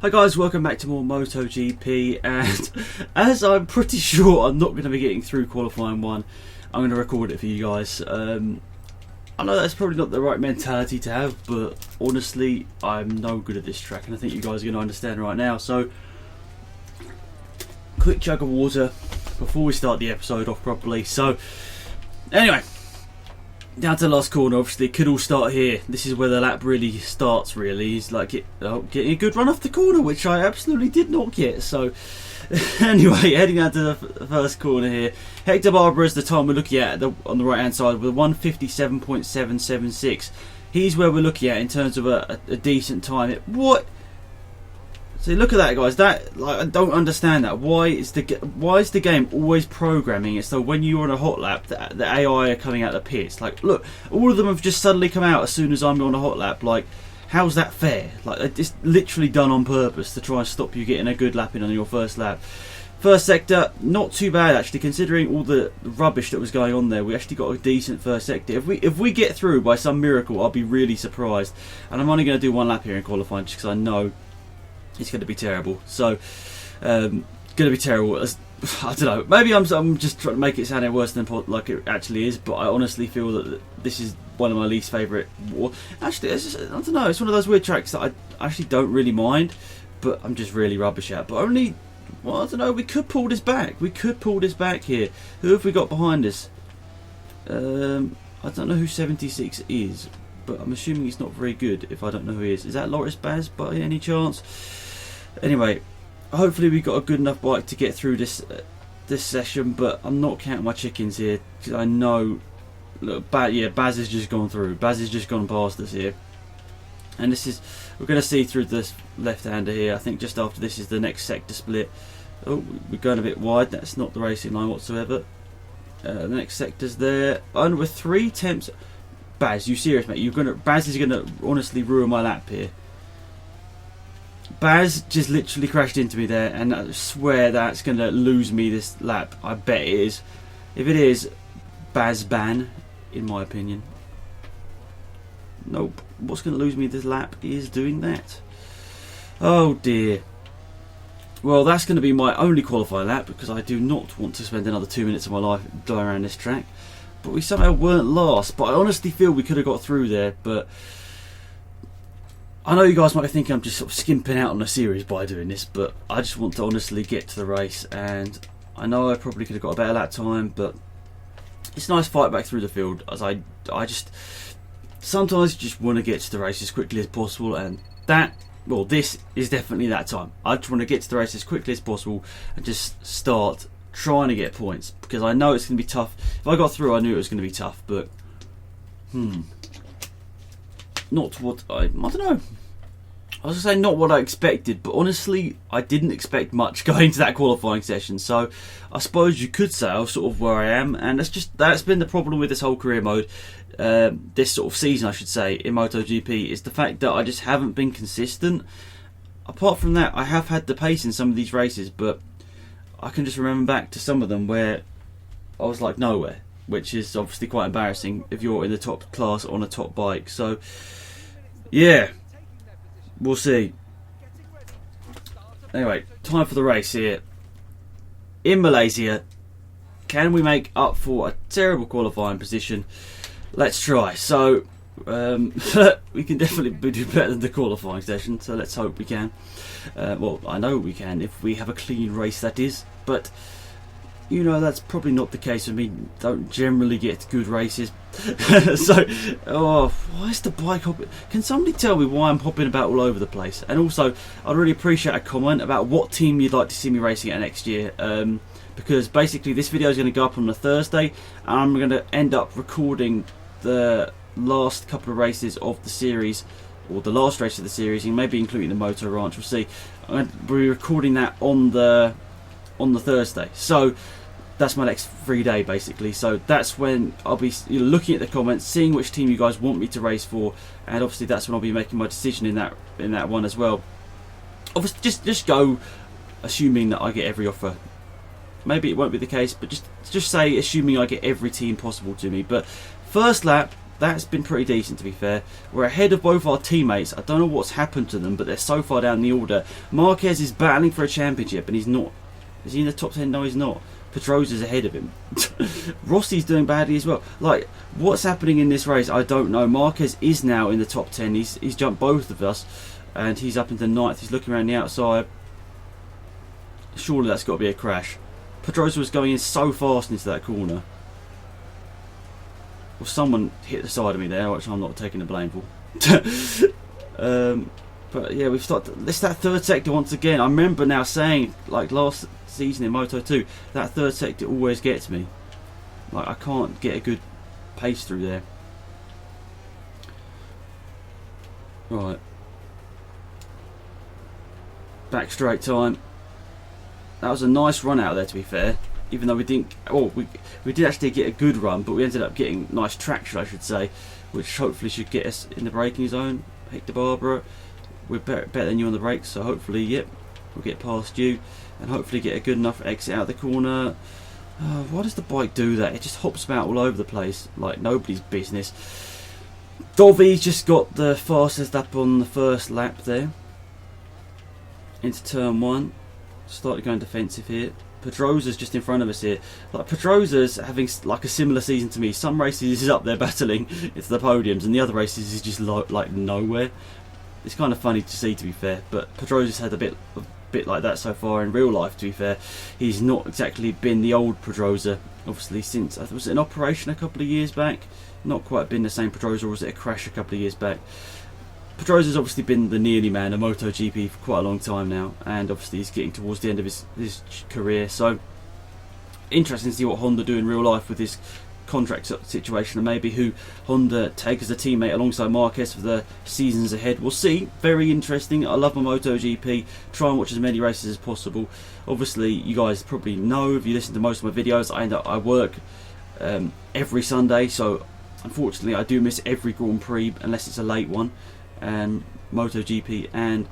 Hi guys, welcome back to more MotoGP, and as I'm pretty sure I'm not going to be getting through qualifying one, I'm going to record it for you guys. I know that's probably not the right mentality to have, but honestly I'm no good at this track and I think you guys are going to understand right now. So, quick chug of water before we start the episode off properly. So, anyway, down to the last corner. Obviously it could all start here. This is where the lap really starts, really. It's like getting a good run off the corner, which I absolutely did not get. So anyway, heading down to the first corner here. Hector Barbera is the time we're looking at on the right hand side with 1:57.776. He's where we're looking at in terms of a decent time. What? So look at that, guys. That, like, I don't understand that. Why is the game always programming it so when you're on a hot lap, the AI are coming out of the pits? Like, look, all of them have just suddenly come out as soon as I'm on a hot lap. Like, how's that fair? Like, it's literally done on purpose to try and stop you getting a good lap in on your first lap. First sector, not too bad actually, considering all the rubbish that was going on there. We actually got a decent first sector. If we get through by some miracle, I'll be really surprised. And I'm only going to do one lap here in qualifying just because I know it's going to be terrible. So, going to be terrible. I don't know. Maybe I'm just trying to make it sound worse than like it actually is. But I honestly feel that this is one of my least favourite. Actually, it's just, I don't know. It's one of those weird tracks that I actually don't really mind, but I'm just really rubbish at. But only, well, I don't know. We could pull this back. We could pull this back here. Who have we got behind us? I don't know who 76 is, but I'm assuming he's not very good. If I don't know who he is that Loris Baz by any chance? Anyway, hopefully we got a good enough bike to get through this session, but I'm not counting my chickens here because I know. Look, Baz has just gone through. Baz has just gone past us here, and this is, we're going to see through this left-hander here. I think just after this is the next sector split. Oh, we're going a bit wide. That's not the racing line whatsoever. The next sector's there, and with 3 temps. Baz, you serious, mate? Baz is gonna honestly ruin my lap here. Baz just literally crashed into me there, and I swear that's gonna lose me this lap. I bet it is. If it is, Baz ban, in my opinion. Nope. What's gonna lose me this lap is doing that. Oh dear. Well, that's gonna be my only qualifying lap because I do not want to spend another 2 minutes of my life going around this track. But we somehow weren't last. But I honestly feel we could have got through there. But I know you guys might think I'm just sort of skimping out on the series by doing this. But I just want to honestly get to the race. And I know I probably could have got a better lap time. But it's a nice fight back through the field. As I just sometimes just want to get to the race as quickly as possible. And well, this is definitely that time. I just want to get to the race as quickly as possible and just start trying to get points, because I know it's going to be tough. If I got through, I knew it was going to be tough, but not what I don't know. I was going to say not what I expected, but honestly I didn't expect much going to that qualifying session. So I suppose you could say I was sort of where I am, and that's been the problem with this whole career mode, this sort of season I should say, in MotoGP, is the fact that I just haven't been consistent. Apart from that, I have had the pace in some of these races, but I can just remember back to some of them where I was like nowhere, which is obviously quite embarrassing if you're in the top class on a top bike. So yeah, we'll see. Anyway, time for the race here in Malaysia. Can we make up for a terrible qualifying position? Let's try. So we can definitely do better than the qualifying session, so let's hope we can. Well, I know we can if we have a clean race, that is, but you know that's probably not the case with me. Don't generally get good races. So, why is the bike hopping? Can somebody tell me why I'm hopping about all over the place? And also, I'd really appreciate a comment about what team you'd like to see me racing at next year. Because basically this video is going to go up on a Thursday, and I'm going to end up recording the last couple of races of the series, or the last race of the series, and maybe including the Moto Ranch. We'll see. I'm going to be recording that on the Thursday, so that's my next free day basically. So that's when I'll be looking at the comments, seeing which team you guys want me to race for, and obviously that's when I'll be making my decision in that one as well. Obviously, just go assuming that I get every offer. Maybe it won't be the case, but just say assuming I get every team possible to me. But first lap, that's been pretty decent, to be fair. We're ahead of both our teammates. I don't know what's happened to them, but they're so far down the order. Marquez is battling for a championship, and he's not. Is he in the top 10? No, he's not. Pedrosa's ahead of him. Rossi's doing badly as well. Like, what's happening in this race, I don't know. Marquez is now in the top 10. He's jumped both of us, and he's up into 9th. He's looking around the outside. Surely that's got to be a crash. Pedrosa was going in so fast into that corner. Well, someone hit the side of me there, which I'm not taking the blame for. But yeah, we've started. It's that third sector once again. I remember now saying, like last season in Moto 2, that third sector always gets me. Like, I can't get a good pace through there. Right. Back straight time. That was a nice run out there, to be fair. Even though we didn't, we did actually get a good run, but we ended up getting nice traction, I should say, which hopefully should get us in the braking zone. Hector Barbara, we're better than you on the brakes, so hopefully, yep, we'll get past you and hopefully get a good enough exit out of the corner. Why does the bike do that? It just hops about all over the place like nobody's business. Dovy's just got the fastest up on the first lap there into turn 1. Started going defensive here. Pedrosa's just in front of us here. Like, Pedrosa's having like a similar season to me. Some races he's up there battling into the podiums, and the other races he's just like nowhere. It's kind of funny to see, to be fair. But Pedrosa's had a bit like that so far in real life. To be fair, he's not exactly been the old Pedrosa. Obviously, since was it an operation a couple of years back? Not quite been the same Pedrosa, or was it a crash a couple of years back? Pedrosa's obviously been the nearly man of MotoGP for quite a long time now, and obviously he's getting towards the end of his career, so interesting to see what Honda do in real life with this contract situation, and maybe who Honda take as a teammate alongside Marquez for the seasons ahead. We'll see. Very interesting. I love my MotoGP. Try and watch as many races as possible. Obviously, you guys probably know, if you listen to most of my videos, I work every Sunday, so unfortunately I do miss every Grand Prix unless it's a late one. And MotoGP and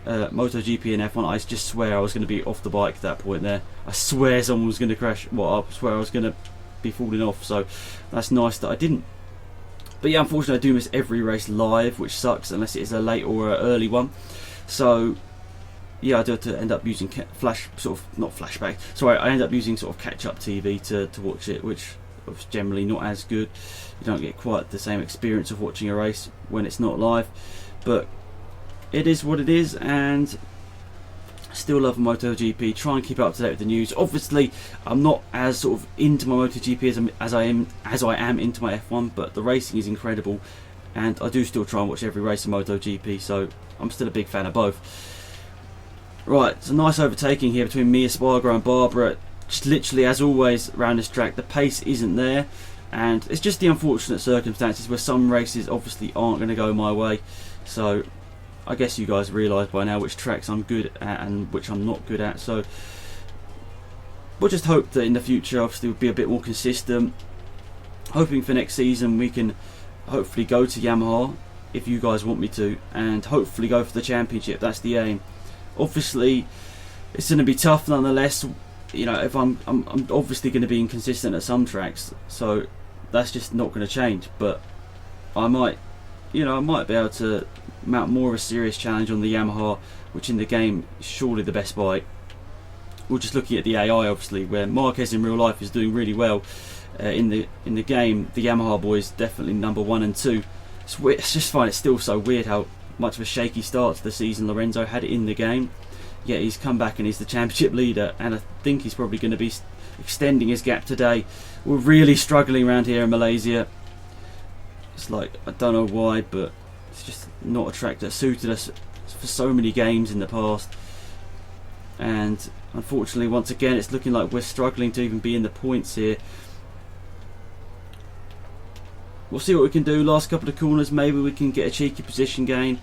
F1, I just swear I was going to be off the bike at that point there. I swear someone was going to crash. Well, I swear I was going to be falling off, so that's nice that I didn't. But yeah, unfortunately I do miss every race live, which sucks unless it is a late or an early one. So yeah, I do have to end up using I end up using sort of catch-up TV to watch it, which is generally not as good. You don't get quite the same experience of watching a race when it's not live, but it is what it is, and still love MotoGP. Try and keep up to date with the news. Obviously, I'm not as sort of into my MotoGP as I am into my F1, but the racing is incredible, and I do still try and watch every race in MotoGP, so I'm still a big fan of both. Right, it's a nice overtaking here between me, Espargaro and Barbara. Just literally, as always, around this track, the pace isn't there, and it's just the unfortunate circumstances where some races obviously aren't going to go my way. So I guess you guys realise by now which tracks I'm good at and which I'm not good at, so we'll just hope that in the future obviously we'll be a bit more consistent. Hoping for next season we can hopefully go to Yamaha if you guys want me to, and hopefully go for the championship. That's the aim. Obviously it's going to be tough nonetheless. You know, if I'm obviously going to be inconsistent at some tracks, so that's just not going to change. But I might be able to mount more of a serious challenge on the Yamaha, which in the game is surely the best bike. We're just looking at the AI, obviously, where Marquez in real life is doing really well. In the game, the Yamaha boys definitely number 1 and 2. It's just find it still so weird how much of a shaky start to the season Lorenzo had in the game. Yet he's come back and he's the championship leader, and I think he's probably going to be extending his gap today. We're really struggling around here in Malaysia. It's like, I don't know why, but it's just not a track that suited us for so many games in the past. And unfortunately, once again, it's looking like we're struggling to even be in the points here. We'll see what we can do. Last couple of corners, maybe we can get a cheeky position gain,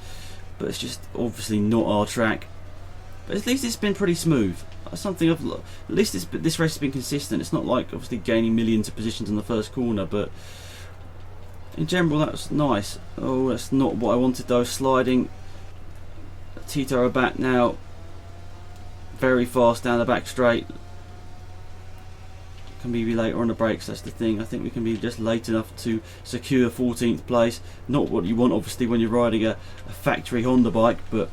but it's just obviously not our track. But at least it's been pretty smooth. That's something at least this race has been consistent. It's not like obviously gaining millions of positions on the first corner, but in general that was nice. Oh, that's not what I wanted though. Sliding. Tito are back now. Very fast down the back straight. can we be later on the brakes? That's the thing. I think we can be just late enough to secure 14th place. Not what you want, obviously, when you're riding a factory Honda bike, but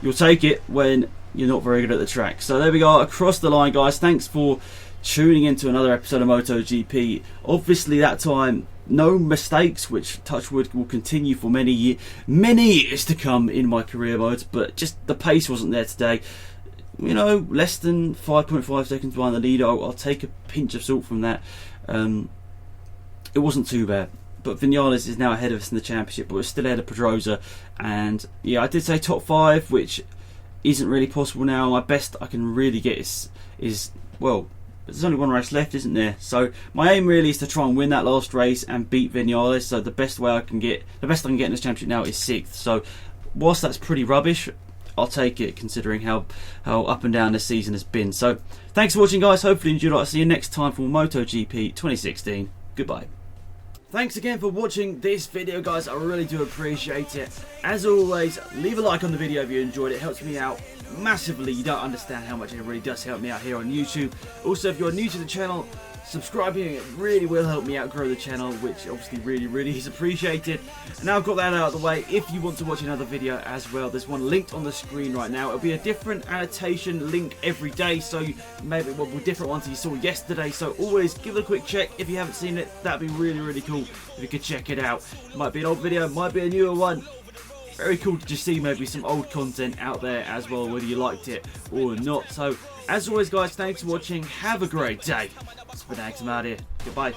you'll take it when you're not very good at the track. So there we go, across the line, guys. Thanks for tuning into another episode of MotoGP. Obviously, that time, no mistakes, which touchwood will continue for many years to come in my career mode, but just the pace wasn't there today. You know, less than 5.5 seconds behind the leader. I'll take a pinch of salt from that. It wasn't too bad. But Vinales is now ahead of us in the championship, but we're still ahead of Pedrosa. And yeah, I did say top 5, which isn't really possible now. My best I can really get is well, there's only one race left, isn't there? So my aim really is to try and win that last race and beat Vinales. So the best I can get in this championship now is 6th. So whilst that's pretty rubbish, I'll take it, considering how up and down this season has been. So thanks for watching, guys. Hopefully you enjoyed it. I'll see you next time for MotoGP 2016. Goodbye. Thanks again for watching this video, guys. I really do appreciate it. As always, leave a like on the video if you enjoyed it. It helps me out massively. You don't understand how much it really does help me out here on YouTube. Also, if you're new to the channel, subscribing, it really will help me out grow the channel, which obviously really is appreciated. And now I've got that out of the way, if you want to watch another video as well, there's one linked on the screen right now. It'll be a different annotation link every day, so maybe with different ones you saw yesterday. So always give it a quick check if you haven't seen it. That'd be really cool if you could check it out. Might be an old video, might be a newer one. Very cool to just see maybe some old content out there as well, whether you liked it or not. So as always, guys, thanks for watching. Have a great day. It's been Alex. I'm out here. Goodbye.